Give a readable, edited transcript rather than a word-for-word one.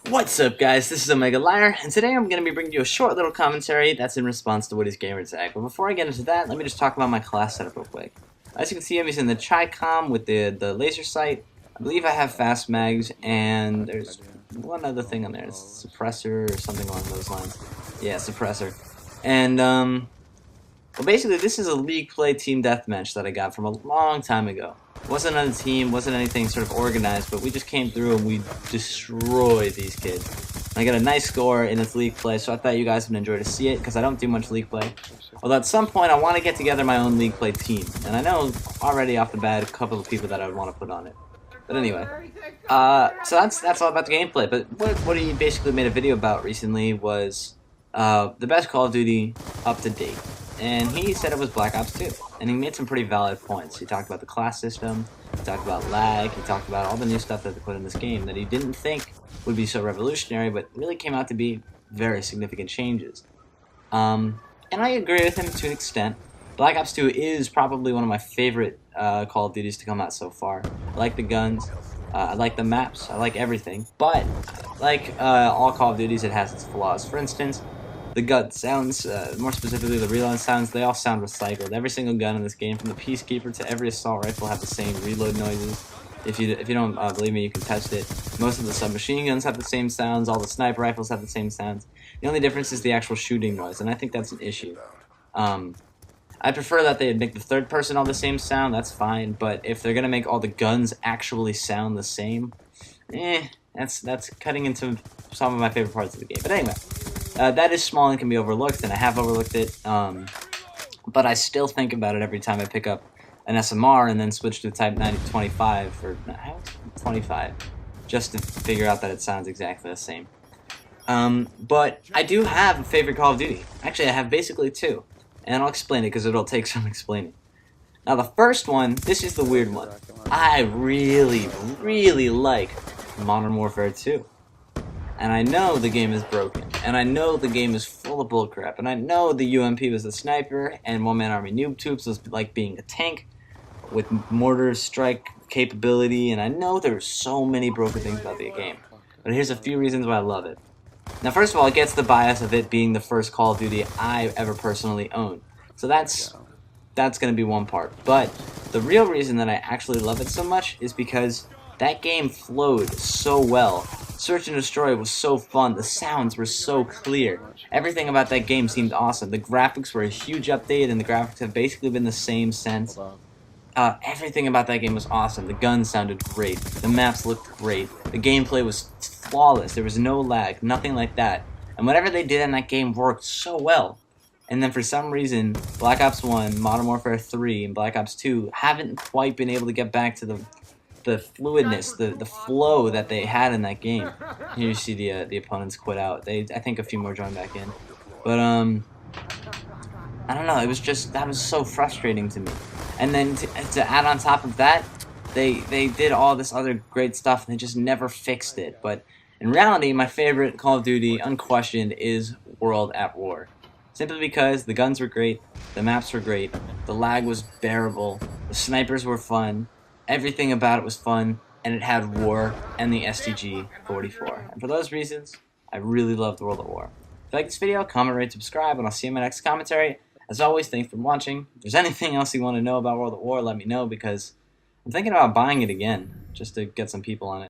What's up, guys? This is OmegaLiar, and today I'm going to be bringing you a short little commentary that's in response to Woody's gamertag. But before I get into that, let me just talk about my class setup real quick. As you can see, I'm using the Chi-Com with the laser sight. I believe I have fast mags, and there's one other thing on there. It's suppressor or something along those lines. Yeah, suppressor. And, well, basically, this is a league play team deathmatch that I got from a long time ago. It wasn't on a team, wasn't anything sort of organized, but we just came through and we destroyed these kids. And I got a nice score in this league play, so I thought you guys would enjoy to see it, because I don't do much league play. Although at some point, I want to get together my own league play team. And I know already off the bat a couple of people that I would want to put on it. But anyway, so that's all about the gameplay. But what he basically made a video about recently was the best Call of Duty up to date. And he said it was Black Ops 2, and he made some pretty valid points. He talked about the class system, he talked about lag, he talked about all the new stuff that they put in this game that he didn't think would be so revolutionary, but really came out to be very significant changes. And I agree with him to an extent. Black Ops 2 is probably one of my favorite Call of Duties to come out so far. I like the guns, I like the maps, I like everything, but like all Call of Duties, it has its flaws. For instance, the gun sounds, more specifically the reload sounds, they all sound recycled. Every single gun in this game, from the Peacekeeper to every assault rifle, have the same reload noises. If you don't believe me, you can test it. Most of the submachine guns have the same sounds, all the sniper rifles have the same sounds. The only difference is the actual shooting noise, and I think that's an issue. I prefer that they make the third person all the same sound, that's fine, but if they're gonna make all the guns actually sound the same, that's cutting into some of my favorite parts of the game. But anyway, that is small and can be overlooked, and I have overlooked it, but I still think about it every time I pick up an SMR and then switch to Type 9025, or 25, just to figure out that it sounds exactly the same. But I do have a favorite Call of Duty. Actually, I have basically two, and I'll explain it because it'll take some explaining. Now, the first one, this is the weird one. I really, really like Modern Warfare 2. And I know the game is broken, and I know the game is full of bullcrap, and I know the UMP was the sniper, and One Man Army Noob Tubes was like being a tank with mortar strike capability, and I know there's so many broken things about the game. But here's a few reasons why I love it. Now, first of all, it gets the bias of it being the first Call of Duty I ever personally owned. So that's going to be one part. But the real reason that I actually love it so much is because that game flowed so well. Search and Destroy was so fun, the sounds were so clear. Everything about that game seemed awesome. The graphics were a huge update, and the graphics have basically been the same since. Everything about that game was awesome. The guns sounded great, the maps looked great, the gameplay was flawless, there was no lag, nothing like that. And whatever they did in that game worked so well. And then for some reason, Black Ops 1, Modern Warfare 3, and Black Ops 2 haven't quite been able to get back to the fluidness, the flow that they had in that game. Here you see the opponents quit out. I think a few more joined back in. But I don't know, it was just, that was so frustrating to me. And then to add on top of that, they did all this other great stuff and they just never fixed it. But in reality, my favorite Call of Duty, unquestioned, is World at War. Simply because the guns were great, the maps were great, the lag was bearable, the snipers were fun, everything about it was fun, and it had war and the STG-44. And for those reasons, I really loved World at War. If you like this video, comment, rate, subscribe, and I'll see you in my next commentary. As always, thanks for watching. If there's anything else you want to know about World at War, let me know, because I'm thinking about buying it again, just to get some people on it.